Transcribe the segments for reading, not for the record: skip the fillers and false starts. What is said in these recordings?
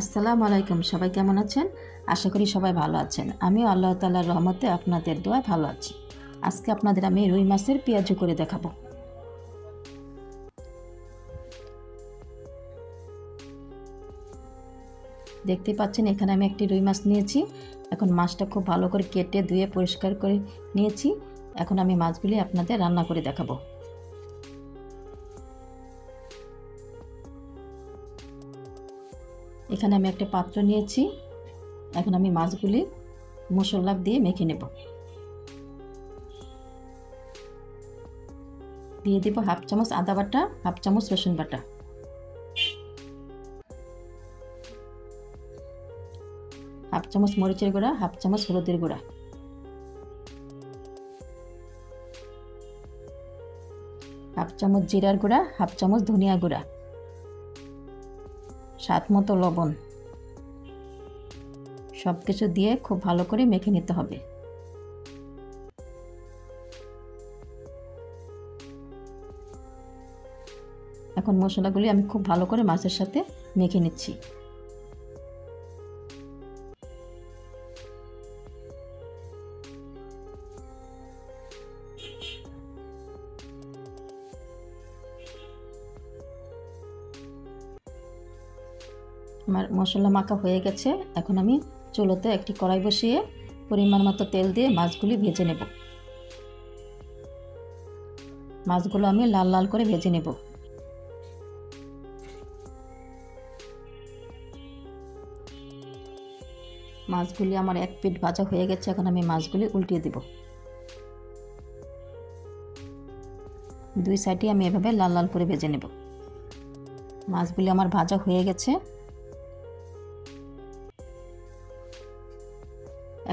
আসসালামু আলাইকুম। সবাই কেমন আছেন? আশা করি সবাই ভালো আছেন। আমিও আল্লাহ তাআলার রহমতে আপনাদের দোয়ায় ভালো আছি। আজকে আপনাদের আমি রুই মাছের পেঁয়াজু করে দেখাবো। দেখতে পাচ্ছেন এখানে আমি একটি রুই মাছ নিয়েছি। এখন মাছটা খুব ভালো করে কেটে ধুয়ে পরিষ্কার করে নিয়েছি। এখন আমি মাছগুলি আপনাদের রান্না করে দেখাবো। এখানে আমি একটা পাত্র নিয়েছি। এখন আমি মাছগুলি মশলা দিয়ে মেখে নেব। দিয়ে দিব হাফ চামচ আদা বাটা, হাফ চামচ রসুন বাটা, হাফ চামচ মরিচের গুঁড়া, হাফ চামচ হলুদের গুঁড়া, হাফ চামচ জিরার গুঁড়া, হাফ চামচ ধনিয়া গুঁড়া, স্বাদ মতো লবণ। সব কিছু দিয়ে খুব ভালো করে মেখে নিতে হবে। এখন মশলাগুলি আমি খুব ভালো করে মাছের সাথে মেখে নিচ্ছি। আমার মশলা মাখা হয়ে গেছে। এখন আমি চুলোতে একটি কড়াই বসিয়ে পরিমাণ মতো তেল দিয়ে মাছগুলি ভেজে নেব। মাছগুলো আমি লাল লাল করে ভেজে নেব। মাছগুলি আমার এক পিঠ ভাজা হয়ে গেছে। এখন আমি মাছগুলি উল্টিয়ে দেব। দুই সাইডে আমি এভাবে লাল লাল করে ভেজে নেব। মাছগুলি আমার ভাজা হয়ে গেছে।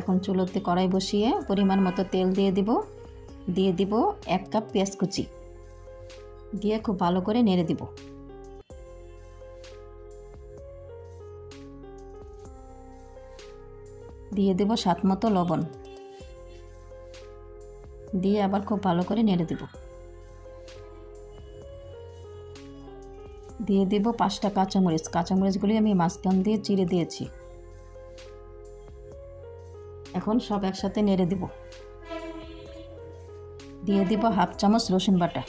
এখন চুলোতে কড়াই বসিয়ে পরিমাণ মতো তেল দিয়ে দিব 1 কাপ পেঁয়াজ কুচি দিয়ে খুব ভালো করে নেড়ে দিব। দিয়ে দেব স্বাদ মতো লবণ, দিয়ে আবার খুব ভালো করে নেড়ে দেব। দিয়ে দেব 5টা কাঁচামরিচ। কাঁচামরিচগুলি আমি মাঝখান দিয়ে চিড়ে দিয়েছি। এখন সব একসাথে নেড়ে দেব। দিয়ে দিব হাফ চামচ রসুন বাটা,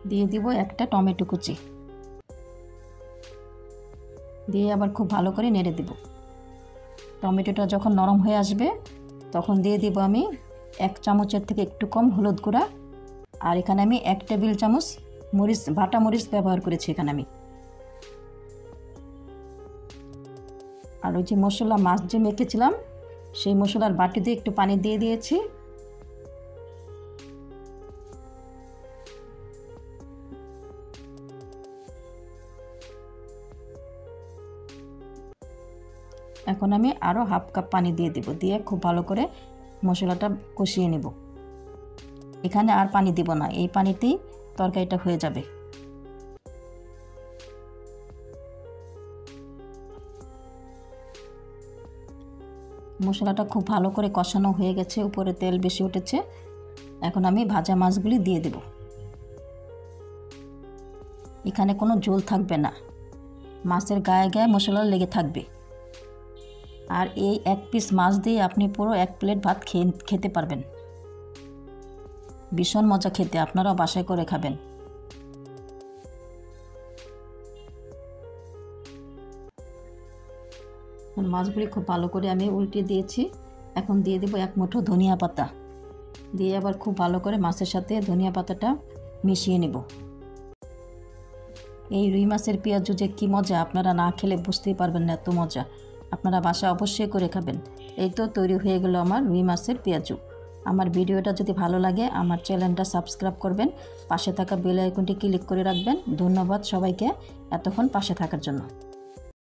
দিয়ে দিব একটা টমেটো কুচি, দিয়ে আবার খুব ভালো করে নেড়ে দেব। টমেটোটা যখন নরম হয়ে আসবে তখন দিয়ে দিব আমি 1 চামচের থেকে একটু কম হলুদ গুঁড়া। আর এখানে আমি 1 টেবিল চামচ বাটা মরিচ ব্যবহার করেছি এখানে আমি। আর ওই যে মশলা মাছ যে মেখেছিলাম সেই মশলার বাটি দিয়ে একটু পানি দিয়ে দিয়েছি। এখন আমি আরও হাফ কাপ পানি দিয়ে দেব। দিয়ে খুব ভালো করে মশলাটা কষিয়ে নেব। এখানে আর পানি দিব না, এই পানিতেই তরকারিটা হয়ে যাবে। মশলাটা খুব ভালো করে কষানো হয়ে গেছে, উপরে তেল বেশি উঠেছে। এখন আমি ভাজা মাছগুলি দিয়ে দেব। এখানে কোনো ঝোল থাকবে না, মাছের গায়ে গায়ে মশলা লেগে থাকবে। আর এই 1 পিস মাছ দিয়ে আপনি পুরো 1 প্লেট ভাত খেতে পারবেন। ভীষণ মজা খেতে, আপনারাও বাসায় করে খাবেন। মাছগুলি খুব ভালো করে আমি উল্টিয়ে দিয়েছি। এখন দিয়ে দেব 1 মুঠো ধনিয়া পাতা, দিয়ে আবার খুব ভালো করে মাছের সাথে ধনিয়া পাতাটা মিশিয়ে নেব। এই রুই মাছের পেঁয়াজু যে কী মজা, আপনারা না খেলে বুঝতেই পারবেন না এত মজা। আপনারা বাসা অবশ্যই করে খাবেন। এই তো তৈরি হয়ে গেল আমার রুই মাছের পেঁয়াজু। আমার ভিডিওটা যদি ভালো লাগে আমার চ্যানেলটা সাবস্ক্রাইব করবেন, পাশে থাকা বেল আইকনটি ক্লিক করে রাখবেন। ধন্যবাদ সবাইকে এতক্ষণ পাশে থাকার জন্য।